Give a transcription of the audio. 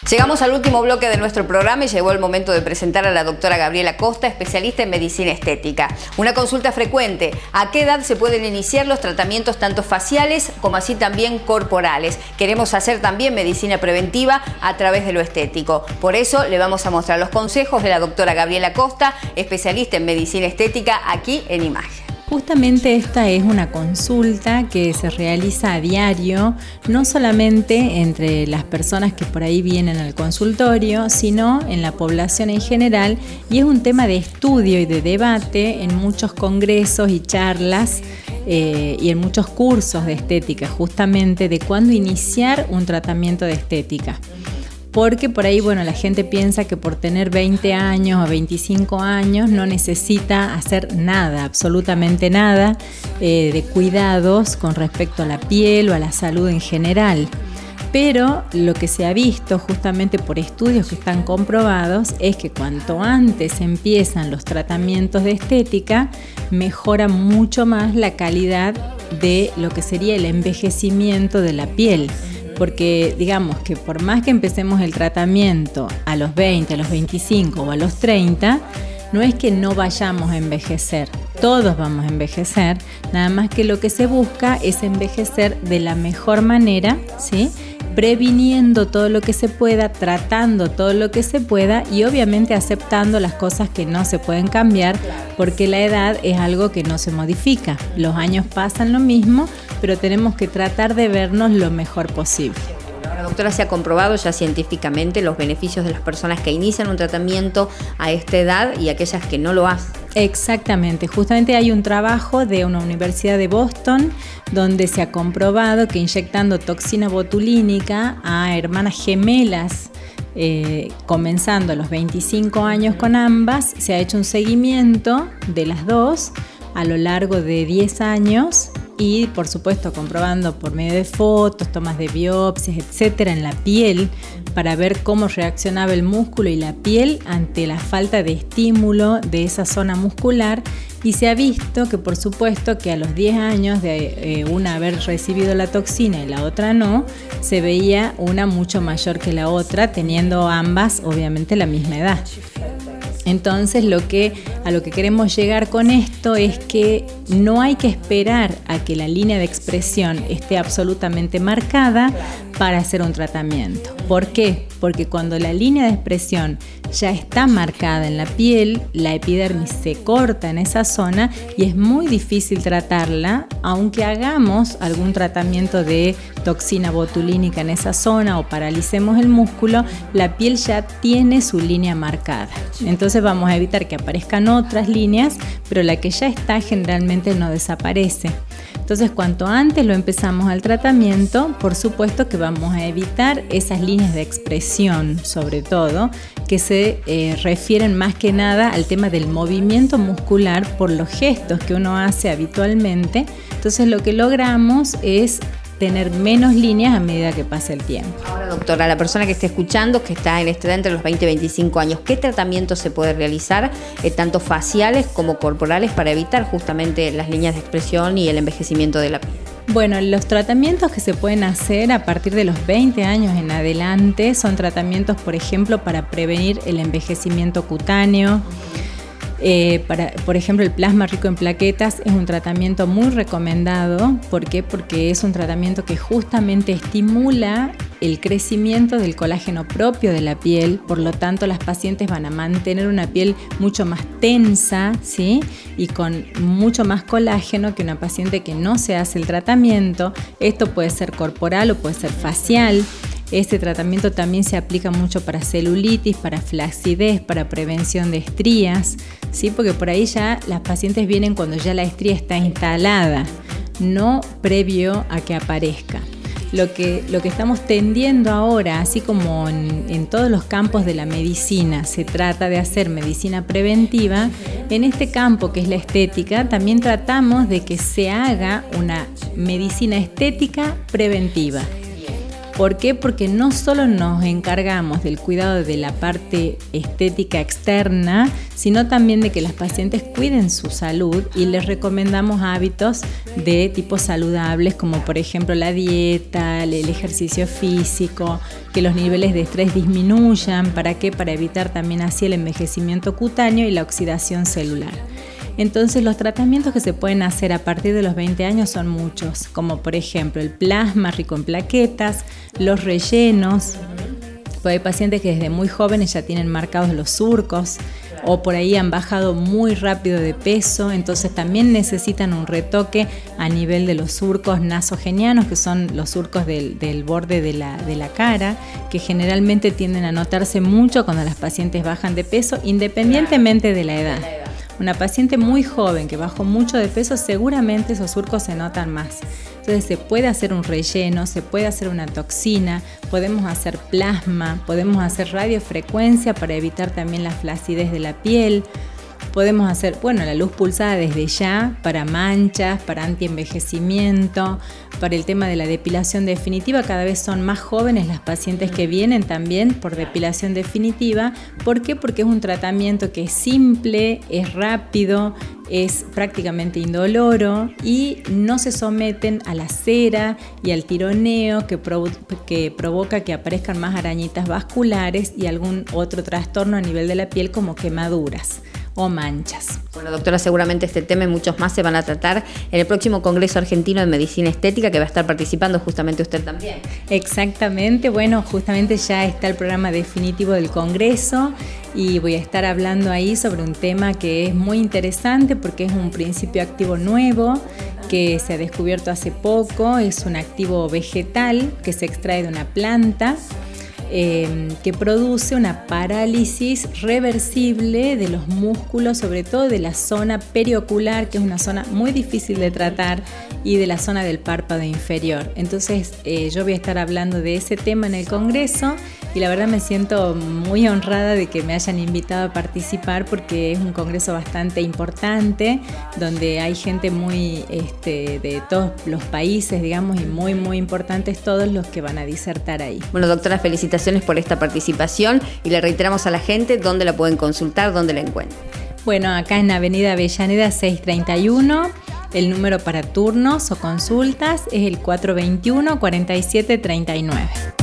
Llegamos al último bloque de nuestro programa y llegó el momento de presentar a la doctora Gabriela Costa, especialista en medicina estética. Una consulta frecuente: ¿a qué edad se pueden iniciar los tratamientos tanto faciales como así también corporales? Queremos hacer también medicina preventiva a través de lo estético. Por eso le vamos a mostrar los consejos de la doctora Gabriela Costa, especialista en medicina estética, aquí en imagen. Justamente esta es una consulta que se realiza a diario, no solamente entre las personas que por ahí vienen al consultorio, sino en la población en general, y es un tema de estudio y de debate en muchos congresos y charlas y en muchos cursos de estética, justamente de cuándo iniciar un tratamiento de estética. Porque por ahí, la gente piensa que por tener 20 años o 25 años no necesita hacer nada, absolutamente nada, de cuidados con respecto a la piel o a la salud en general. Pero lo que se ha visto justamente por estudios que están comprobados es que cuanto antes empiezan los tratamientos de estética, mejora mucho más la calidad de lo que sería el envejecimiento de la piel. Porque digamos que por más que empecemos el tratamiento a los 20, a los 25 o a los 30, no es que no vayamos a envejecer, todos vamos a envejecer, nada más que lo que se busca es envejecer de la mejor manera, ¿sí? Previniendo todo lo que se pueda, tratando todo lo que se pueda y obviamente aceptando las cosas que no se pueden cambiar, porque la edad es algo que no se modifica. Los años pasan lo mismo, pero tenemos que tratar de vernos lo mejor posible. Ahora, doctora, se ha comprobado ya científicamente los beneficios de las personas que inician un tratamiento a esta edad y aquellas que no lo hacen. Exactamente, justamente hay un trabajo de una universidad de Boston donde se ha comprobado que inyectando toxina botulínica a hermanas gemelas, comenzando a los 25 años con ambas, se ha hecho un seguimiento de las dos a lo largo de 10 años y por supuesto comprobando por medio de fotos, tomas de biopsias, etcétera, en la piel para ver cómo reaccionaba el músculo y la piel ante la falta de estímulo de esa zona muscular, y se ha visto que por supuesto que a los 10 años de una haber recibido la toxina y la otra no, se veía una mucho mayor que la otra, teniendo ambas obviamente la misma edad. Entonces a lo que queremos llegar con esto es que no hay que esperar a que la línea de expresión esté absolutamente marcada para hacer un tratamiento. ¿Por qué? Porque cuando la línea de expresión ya está marcada en la piel, la epidermis se corta en esa zona y es muy difícil tratarla, aunque hagamos algún tratamiento de toxina botulínica en esa zona o paralicemos el músculo, la piel ya tiene su línea marcada. Entonces vamos a evitar que aparezcan otras líneas, pero la que ya está generalmente no desaparece. Entonces, cuanto antes lo empezamos al tratamiento, por supuesto que vamos a evitar esas líneas de expresión, sobre todo, que se refieren más que nada al tema del movimiento muscular por los gestos que uno hace habitualmente. Entonces, lo que logramos es tener menos líneas a medida que pasa el tiempo. Ahora, doctora, la persona que esté escuchando, que está en esta edad entre los 20 y 25 años, ¿qué tratamiento se puede realizar, tanto faciales como corporales, para evitar justamente las líneas de expresión y el envejecimiento de la piel? Bueno, los tratamientos que se pueden hacer a partir de los 20 años en adelante son tratamientos, por ejemplo, para prevenir el envejecimiento cutáneo. Por ejemplo, el plasma rico en plaquetas es un tratamiento muy recomendado. ¿Por qué? Porque es un tratamiento que justamente estimula el crecimiento del colágeno propio de la piel, por lo tanto las pacientes van a mantener una piel mucho más tensa, ¿sí? Y con mucho más colágeno que una paciente que no se hace el tratamiento. Esto puede ser corporal o puede ser facial. Este tratamiento también se aplica mucho para celulitis, para flacidez, para prevención de estrías, ¿sí? Porque por ahí ya las pacientes vienen cuando ya la estría está instalada, no previo a que aparezca. Lo que estamos tendiendo ahora, así como en todos los campos de la medicina se trata de hacer medicina preventiva, en este campo que es la estética también tratamos de que se haga una medicina estética preventiva. ¿Por qué? Porque no solo nos encargamos del cuidado de la parte estética externa, sino también de que las pacientes cuiden su salud y les recomendamos hábitos de tipo saludables, como por ejemplo la dieta, el ejercicio físico, que los niveles de estrés disminuyan. ¿Para qué? Para evitar también así el envejecimiento cutáneo y la oxidación celular. Entonces los tratamientos que se pueden hacer a partir de los 20 años son muchos, como por ejemplo el plasma rico en plaquetas, los rellenos, pues hay pacientes que desde muy jóvenes ya tienen marcados los surcos o por ahí han bajado muy rápido de peso, entonces también necesitan un retoque a nivel de los surcos nasogenianos, que son los surcos del borde de la cara, que generalmente tienden a notarse mucho cuando las pacientes bajan de peso, independientemente de la edad. Una paciente muy joven que bajó mucho de peso, seguramente esos surcos se notan más. Entonces se puede hacer un relleno, se puede hacer una toxina, podemos hacer plasma, podemos hacer radiofrecuencia para evitar también la flacidez de la piel. Podemos hacer, la luz pulsada desde ya para manchas, para antienvejecimiento, para el tema de la depilación definitiva. Cada vez son más jóvenes las pacientes que vienen también por depilación definitiva. ¿Por qué? Porque es un tratamiento que es simple, es rápido, es prácticamente indoloro y no se someten a la cera y al tironeo que provoca que aparezcan más arañitas vasculares y algún otro trastorno a nivel de la piel como quemaduras o manchas. Bueno, doctora, seguramente este tema y muchos más se van a tratar en el próximo Congreso Argentino de Medicina Estética, que va a estar participando justamente usted también. Exactamente, justamente ya está el programa definitivo del Congreso y voy a estar hablando ahí sobre un tema que es muy interesante porque es un principio activo nuevo que se ha descubierto hace poco, es un activo vegetal que se extrae de una planta, que produce una parálisis reversible de los músculos, sobre todo de la zona periocular, que es una zona muy difícil de tratar, y de la zona del párpado inferior. Entonces yo voy a estar hablando de ese tema en el Congreso y la verdad me siento muy honrada de que me hayan invitado a participar porque es un congreso bastante importante donde hay gente muy de todos los países, digamos, y muy muy importantes todos los que van a disertar ahí. Bueno, doctora, felicitaciones por esta participación y le reiteramos a la gente dónde la pueden consultar, dónde la encuentran. Bueno, acá en Avenida Avellaneda 631, el número para turnos o consultas es el 421-4739.